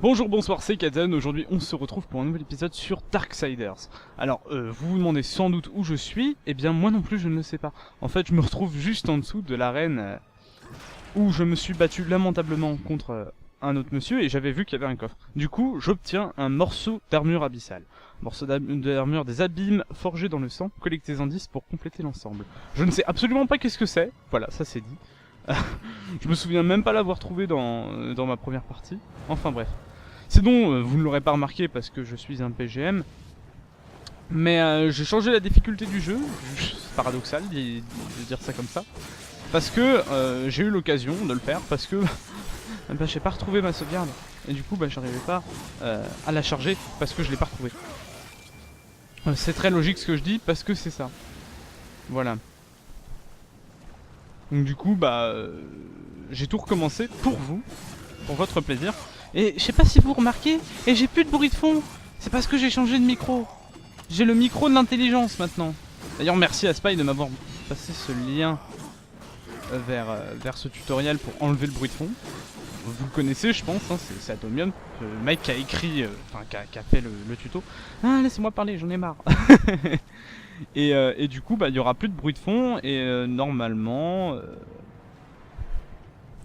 Bonjour, bonsoir, c'est Kazen. Aujourd'hui, on se retrouve pour un nouvel épisode sur Darksiders. Alors, vous vous demandez sans doute où je suis. Eh bien, moi non plus, je ne le sais pas. En fait, je me retrouve juste en dessous de l'arène où je me suis battu lamentablement contre un autre monsieur et j'avais vu qu'il y avait un coffre. Du coup, j'obtiens un morceau d'armure abyssale. Morceau d'armure des abîmes forgé dans le sang. Collectez-en 10 pour compléter l'ensemble. Je ne sais absolument pas qu'est-ce que c'est. Voilà, ça c'est dit. Je me souviens même pas l'avoir trouvé dans ma première partie. Enfin bref. Sinon, vous ne l'aurez pas remarqué parce que je suis un PGM. Mais j'ai changé la difficulté du jeu. C'est paradoxal de dire ça comme ça. Parce que j'ai eu l'occasion de le faire. Parce que bah, j'ai pas retrouvé ma sauvegarde. Et du coup, bah, j'arrivais pas à la charger parce que je l'ai pas retrouvée. C'est très logique ce que je dis parce que c'est ça. Voilà. Donc du coup, bah, j'ai tout recommencé pour vous, pour votre plaisir. Et je sais pas si vous remarquez, et j'ai plus de bruit de fond. C'est parce que j'ai changé de micro. J'ai le micro de l'intelligence maintenant. D'ailleurs, merci à Spy de m'avoir passé ce lien vers ce tutoriel pour enlever le bruit de fond. Vous le connaissez, je pense, hein, c'est Atomium, le mec qui a écrit, enfin qui a fait le tuto. Ah, laissez-moi parler, j'en ai marre. Et du coup, bah, il y aura plus de bruit de fond et normalement,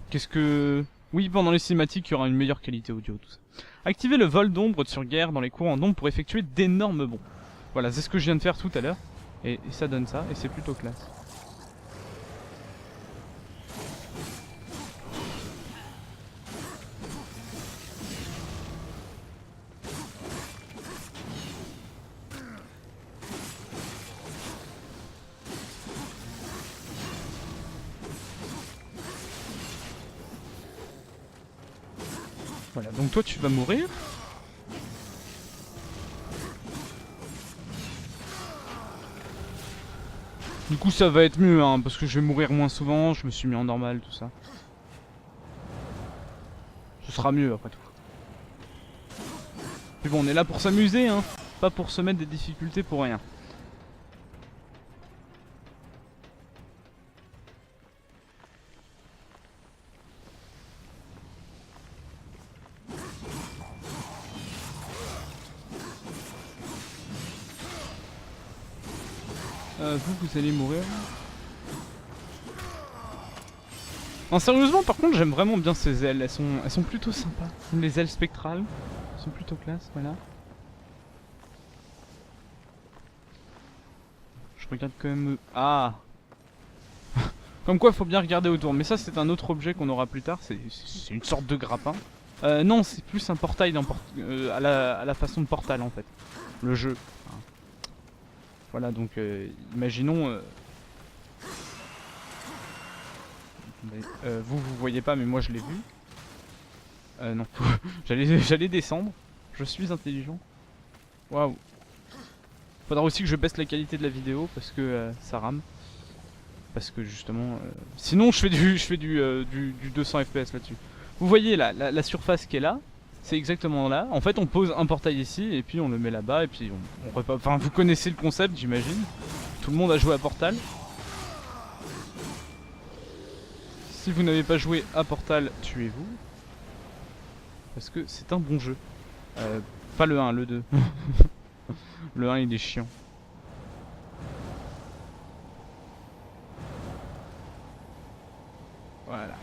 qu'est-ce que... Oui, pendant les cinématiques, il y aura une meilleure qualité audio, tout ça. Activez le vol d'ombre sur guerre dans les courants d'ombre pour effectuer d'énormes bonds. Voilà, c'est ce que je viens de faire tout à l'heure. Et ça donne ça, et c'est plutôt classe. Voilà, donc toi tu vas mourir. Du coup ça va être mieux, hein, parce que je vais mourir moins souvent, je me suis mis en normal, tout ça. Ce sera mieux après tout. Mais bon, on est là pour s'amuser, hein, pas pour se mettre des difficultés pour rien. Vous allez mourir. Non, sérieusement, par contre, j'aime vraiment bien ces ailes. Elles sont plutôt sympas. Les ailes spectrales sont plutôt classe, voilà. Je regarde quand même... Ah. Comme quoi, faut bien regarder autour. Mais ça, c'est un autre objet qu'on aura plus tard. C'est une sorte de grappin. Non, c'est plus un portail à la façon de Portal, en fait. Le jeu. Voilà, donc, imaginons... vous voyez pas, mais moi je l'ai vu. Non. J'allais descendre. Je suis intelligent. Waouh. Faudra aussi que je baisse la qualité de la vidéo parce que ça rame. Parce que justement... Sinon je fais du 200 FPS là-dessus. Vous voyez là, la surface qui est là. C'est exactement là. En fait on pose un portail ici et puis on le met là-bas et puis on repart. Enfin vous connaissez le concept j'imagine. Tout le monde a joué à Portal. Si vous n'avez pas joué à Portal, tuez-vous. Parce que c'est un bon jeu. Pas le 1, le 2. Le 1 il est chiant. Voilà.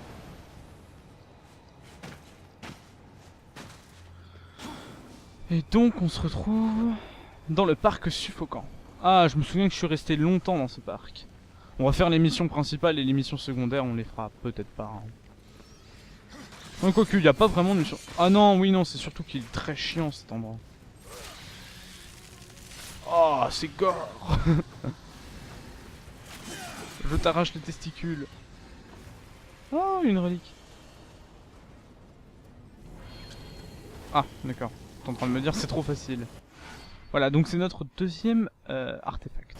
Et donc on se retrouve dans le parc suffocant. Ah, je me souviens que je suis resté longtemps dans ce parc. On va faire les missions principales et les missions secondaires, on les fera peut-être pas. Hein. Quoique, il n'y a pas vraiment de mission. Ah non, oui, non, c'est surtout qu'il est très chiant cet endroit. Oh, c'est gore. Je t'arrache les testicules. Oh, une relique. Ah, d'accord. T'es en train de me dire c'est trop facile. Voilà, donc c'est notre deuxième artefact.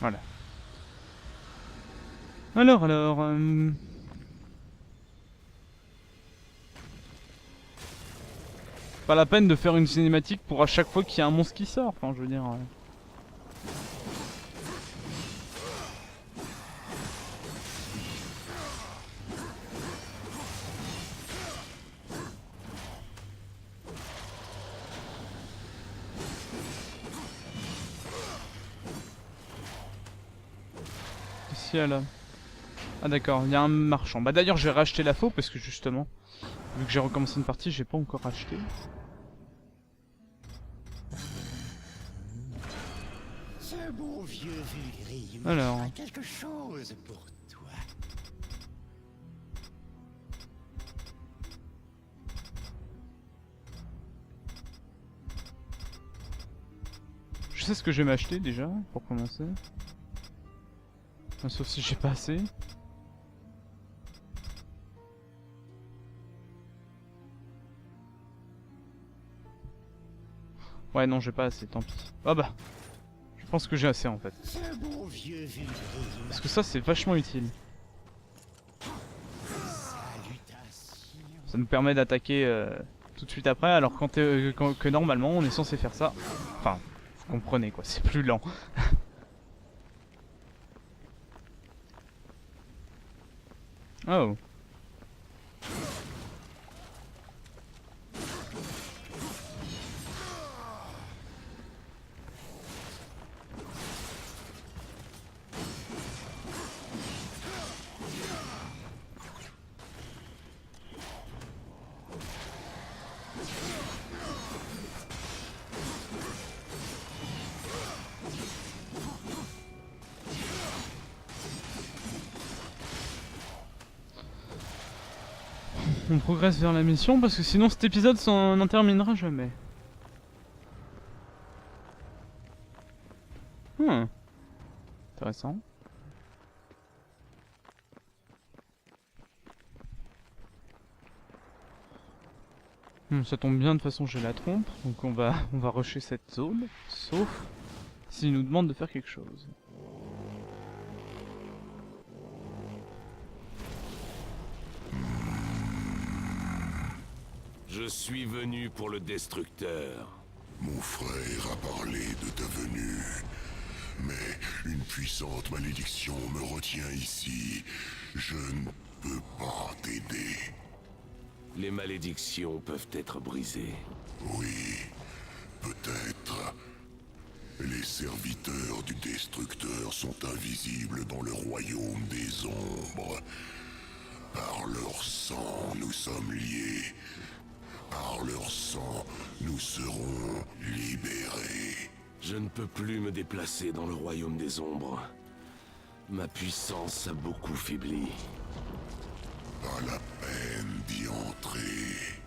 Voilà. Alors... Pas la peine de faire une cinématique pour à chaque fois qu'il y a un monstre qui sort, enfin je veux dire... Ici, là. Ah d'accord, il y a un marchand. Bah d'ailleurs j'ai racheté la faux parce que justement, vu que j'ai recommencé une partie, j'ai pas encore acheté. Ce bon vieux Vulgrius Alors. a quelque chose pour toi. Je sais ce que je vais m'acheter déjà, pour commencer. Sauf si j'ai pas assez. Ouais non j'ai pas assez, tant pis. Ah bah, je pense que j'ai assez en fait. Ce bon vieux Vulgrius. Parce que ça c'est vachement utile. Salutations. Ça nous permet d'attaquer tout de suite après, alors que normalement on est censé faire ça. Enfin, vous comprenez quoi, c'est plus lent. Oh. On progresse vers la mission parce que sinon cet épisode n'en terminera jamais. Intéressant. Ça tombe bien, de toute façon j'ai la trompe, donc on va rusher cette zone, sauf s'il nous demande de faire quelque chose. Je suis venu pour le destructeur. Mon frère a parlé de ta venue, mais une puissante malédiction me retient ici. Je ne peux pas t'aider. Les malédictions peuvent être brisées. Oui, peut-être. Les serviteurs du destructeur sont invisibles dans le royaume des ombres. Par leur sang, nous sommes liés. Par leur sang, nous serons libérés. Je ne peux plus me déplacer dans le royaume des ombres. Ma puissance a beaucoup faibli. Pas la peine d'y entrer.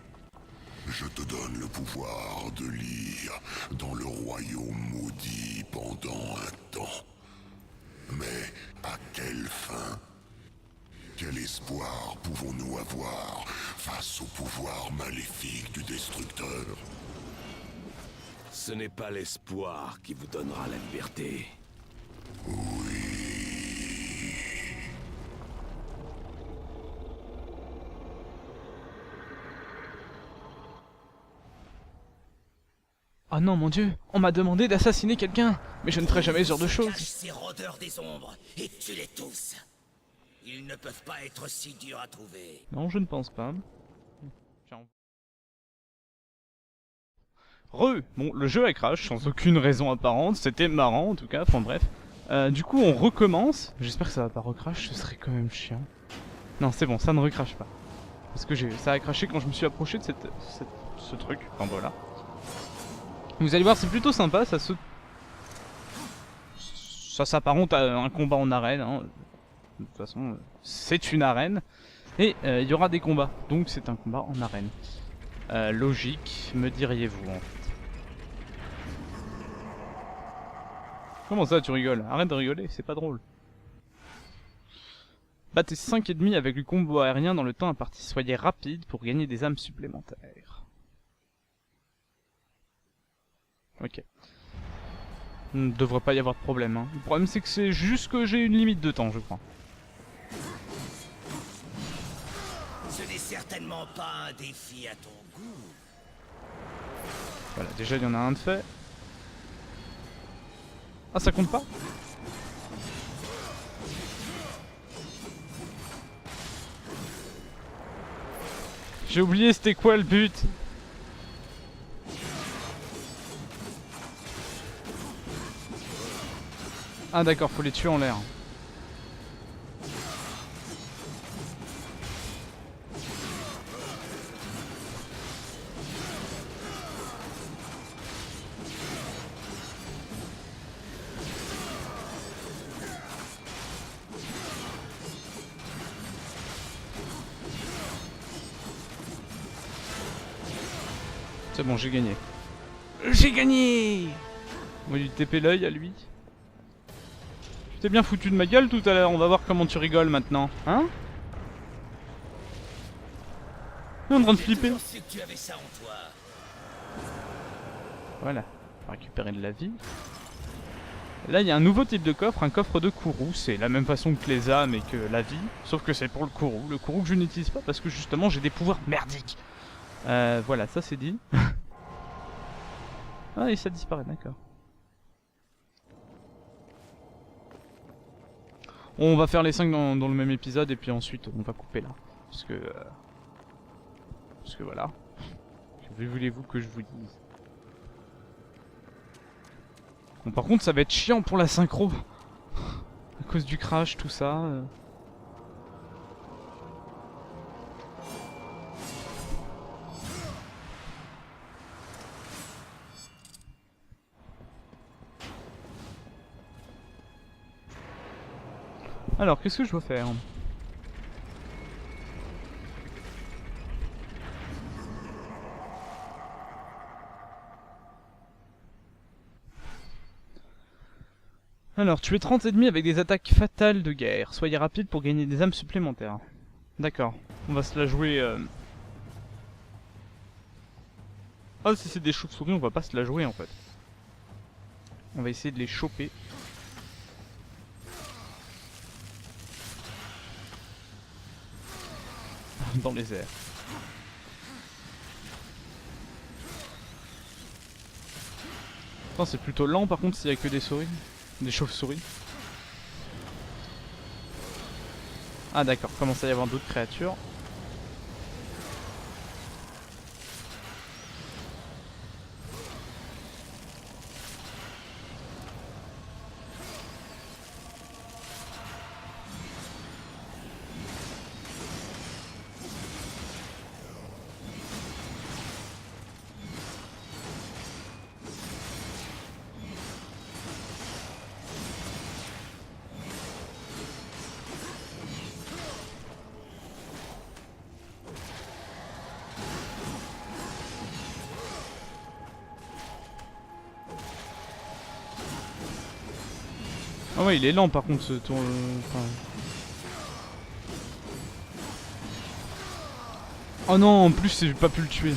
Je te donne le pouvoir de lire dans le royaume maudit pendant un temps. Mais à quelle fin? Quel espoir pouvons-nous avoir face au pouvoir maléfique du destructeur? Ce n'est pas l'espoir qui vous donnera la liberté. Ah non mon dieu, on m'a demandé d'assassiner quelqu'un, mais je ne ferai jamais ce genre de Cache choses. ces rôdeurs des ombres et tue-les tous. Ils ne peuvent pas être si durs à trouver. Non, je ne pense pas. Bon, le jeu a crash sans aucune raison apparente, c'était marrant en tout cas, enfin bref. Du coup on recommence, j'espère que ça va pas recrash, ce serait quand même chiant. Non c'est bon, ça ne recrache pas. Parce que ça a craché quand je me suis approché de ce truc, enfin voilà. Vous allez voir, c'est plutôt sympa, ça s'apparente à un combat en arène, hein. De toute façon, c'est une arène. Et il y aura des combats, donc c'est un combat en arène. Logique, me diriez-vous en fait. Comment ça tu rigoles? Arrête de rigoler, c'est pas drôle. Battez 5 ennemis avec le combo aérien dans le temps imparti. Soyez rapide pour gagner des âmes supplémentaires. Ok. Il ne devrait pas y avoir de problème. Hein. Le problème c'est que c'est juste que j'ai une limite de temps, je crois. Ce n'est certainement pas un défi à ton goût. Voilà, déjà il y en a un de fait. Ah, ça compte pas? J'ai oublié c'était quoi le but. Ah d'accord, faut les tuer en l'air. C'est bon, j'ai gagné. J'ai gagné! On va lui TP l'œil à lui. Tu t'es bien foutu de ma gueule tout à l'heure, on va voir comment tu rigoles maintenant, hein? On est en train de flipper. J'ai toujours su que tu avais ça en toi. Voilà, on va récupérer de la vie. Et là il y a un nouveau type de coffre, un coffre de Kourou. C'est la même façon que les âmes et que la vie, sauf que c'est pour le Kourou. Le Kourou que je n'utilise pas parce que justement j'ai des pouvoirs merdiques. Voilà, ça c'est dit. Ah et ça disparaît, d'accord. On va faire les 5 dans le même épisode et puis ensuite on va couper là. Parce que voilà. Que voulez-vous que je vous dise? Bon par contre ça va être chiant pour la synchro. À cause du crash, tout ça. Alors, qu'est-ce que je dois faire? Alors, tuer 30 ennemis avec des attaques fatales de guerre. Soyez rapide pour gagner des âmes supplémentaires. D'accord, on va se la jouer... Ah, si c'est des chauves-souris, on va pas se la jouer en fait. On va essayer de les choper. Dans les airs. Attends, c'est plutôt lent par contre s'il y a que des souris. Des chauves-souris. Ah d'accord, commence à y avoir d'autres créatures. Ah ouais, il est lent par contre ce tour. Oh non, en plus j'ai pas pu le tuer.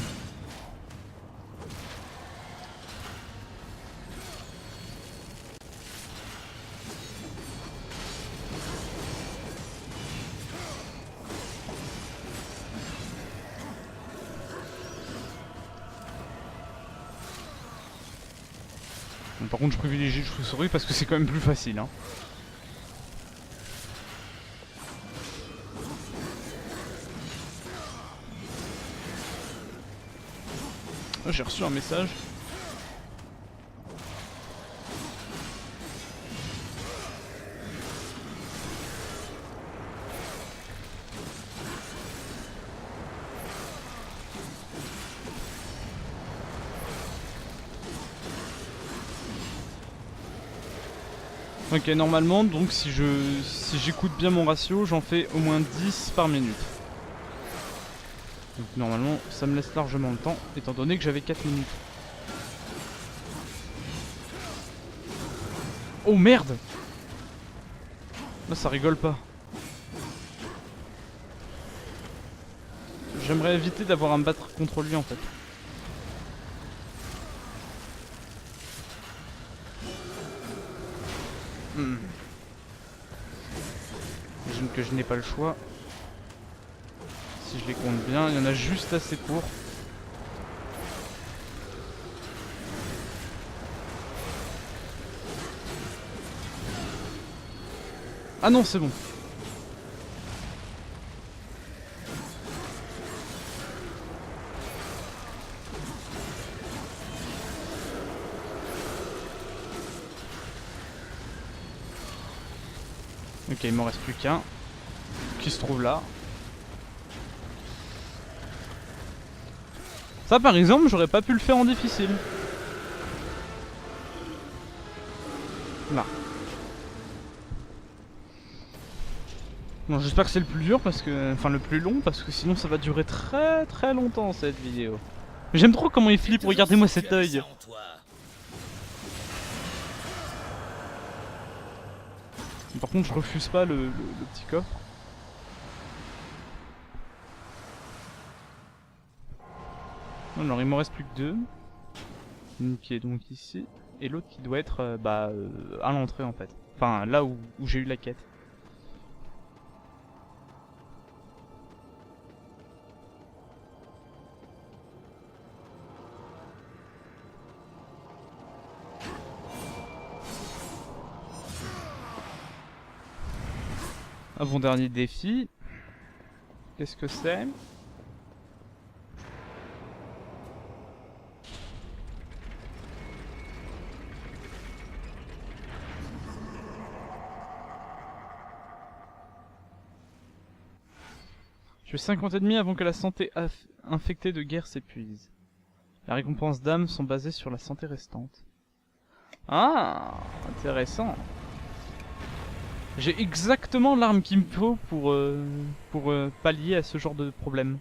Bon, par contre je privilégie le chauve-souris parce que c'est quand même plus facile hein. Oh, j'ai reçu un message. Ok, normalement, donc si j'écoute bien mon ratio, j'en fais au moins 10 par minute. Donc normalement, ça me laisse largement le temps, étant donné que j'avais 4 minutes. Oh merde! Là, ça rigole pas. J'aimerais éviter d'avoir à me battre contre lui en fait. J'imagine que je n'ai pas le choix. Si je les compte bien, il y en a juste assez pour. Ah non, c'est bon. Ok, il m'en reste plus qu'un. Qui se trouve là. Ça par exemple, j'aurais pas pu le faire en difficile. Là. Bon, j'espère que c'est le plus dur parce que... Enfin le plus long parce que sinon ça va durer très très longtemps cette vidéo. J'aime trop comment il flippe, regardez-moi cet œil. Par contre je refuse pas le petit coffre. Alors il m'en reste plus que deux. Une qui est donc ici. Et l'autre qui doit être à l'entrée en fait. Enfin là où j'ai eu la quête. Avant-dernier défi. Qu'est-ce que c'est? Je fais 50 ennemis avant que la santé infectée de guerre s'épuise. Les récompenses d'âme sont basées sur la santé restante. Ah, intéressant. J'ai exactement l'arme qu'il me faut pour pallier à ce genre de problème.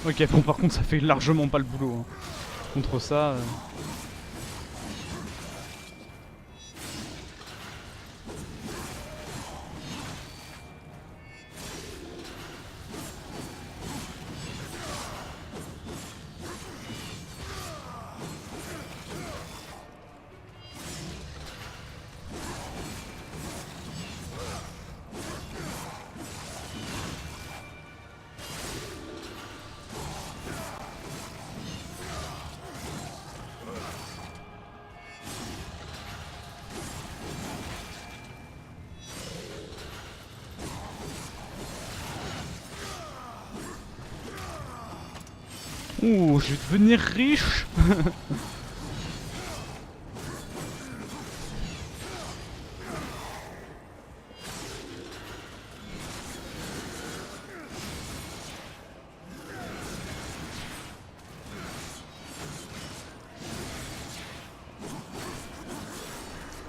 Ok, bon par contre ça fait largement pas le boulot. Hein. Contre ça... Ouh, je vais devenir riche.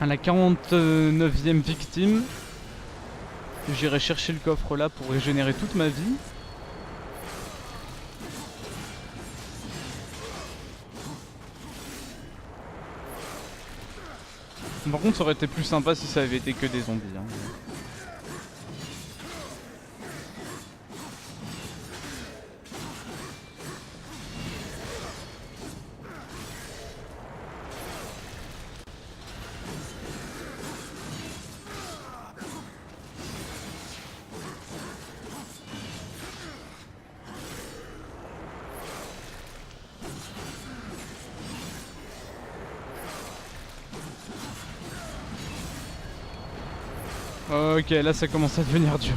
À la 49e victime, j'irai chercher le coffre là pour régénérer toute ma vie. Par contre, ça aurait été plus sympa si ça avait été que des zombies. Hein. Ok, là ça commence à devenir dur.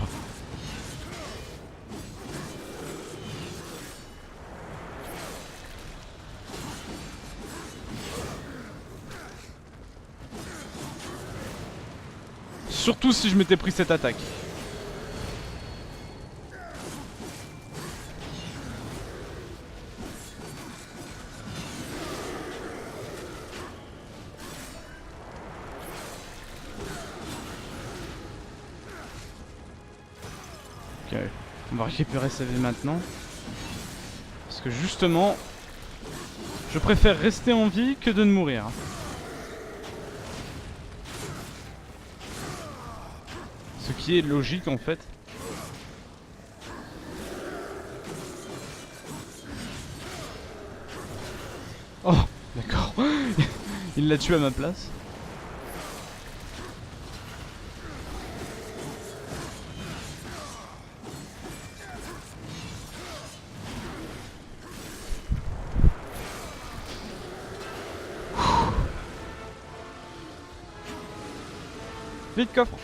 Surtout si je m'étais pris cette attaque. On va récupérer sa vie maintenant. Parce que justement, je préfère rester en vie que de ne mourir. Ce qui est logique en fait. Oh, d'accord. Il l'a tué à ma place. Vite, coffre.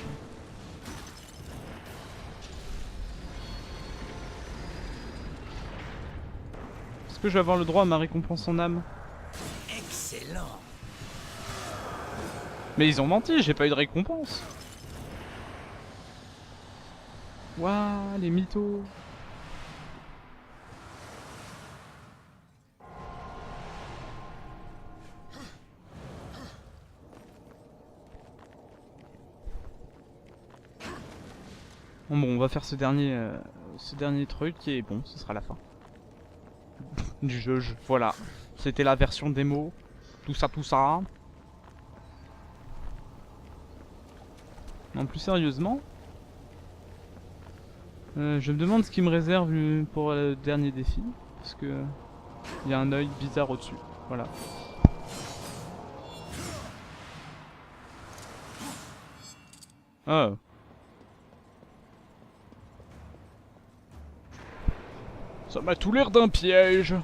Est-ce que je vais avoir le droit à ma récompense en âme? Excellent. Mais ils ont menti, j'ai pas eu de récompense. Waouh, les mythos. Bon, on va faire ce dernier truc et bon, ce sera la fin du jeu. Voilà, c'était la version démo. Tout ça. Non, plus sérieusement, je me demande ce qu'il me réserve pour le dernier défi, parce que il y a un œil bizarre au-dessus. Voilà. Oh. Ça m'a tout l'air d'un piège. «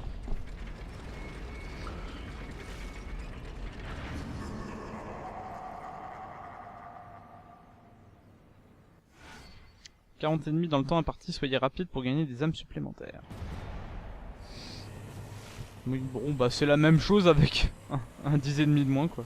40 ennemis dans le temps imparti, soyez rapide pour gagner des âmes supplémentaires. » Oui, bon, bah c'est la même chose avec un 10 ennemis de moins, quoi.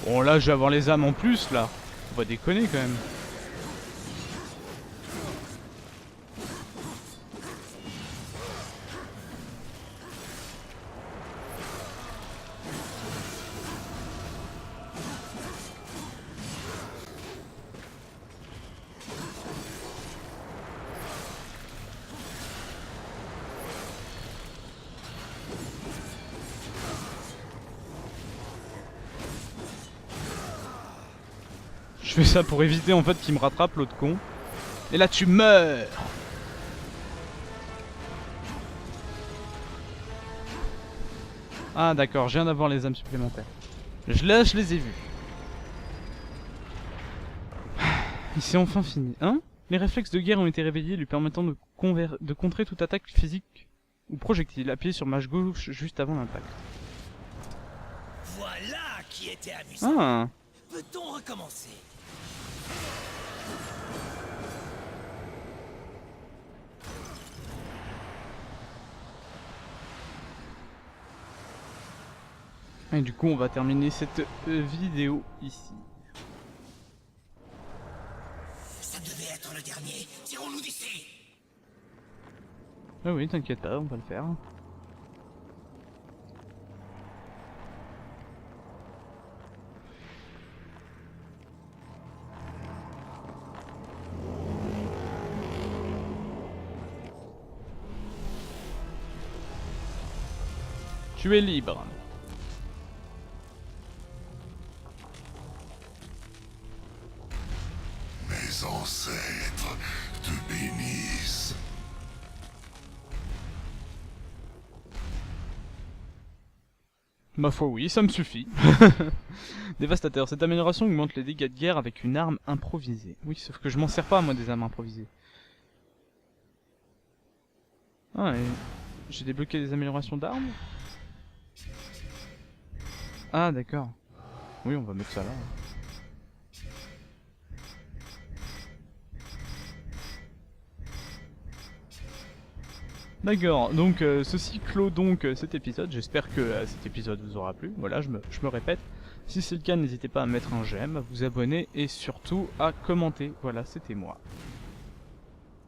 Bon là je vais avoir les âmes en plus là. On va déconner quand même. Je fais ça pour éviter en fait qu'il me rattrape l'autre con. Et là tu meurs. Ah d'accord, je viens d'avoir les âmes supplémentaires. Je les ai vus. C'est enfin fini. Hein? Les réflexes de guerre ont été réveillés, lui permettant de contrer toute attaque physique ou projectile. Appuyez sur mâche gauche juste avant l'impact. Voilà qui était amusant. Ah. Peut-on recommencer? Et du coup on va terminer cette vidéo ici. Ça devait être le dernier. Tirons-nous d'ici. Ah oui, t'inquiète pas, on va le faire. Tu es libre. Mes ancêtres te bénissent. Ma foi oui, ça me suffit. Dévastateur, cette amélioration augmente les dégâts de guerre avec une arme improvisée. Oui, sauf que je m'en sers pas moi des armes improvisées. Ah, et j'ai débloqué des améliorations d'armes. Ah d'accord. Oui, on va mettre ça là. D'accord, donc ceci clôt donc cet épisode. J'espère que cet épisode vous aura plu. Voilà, je me répète. Si c'est le cas, n'hésitez pas à mettre un j'aime, à vous abonner et surtout à commenter. Voilà, c'était moi.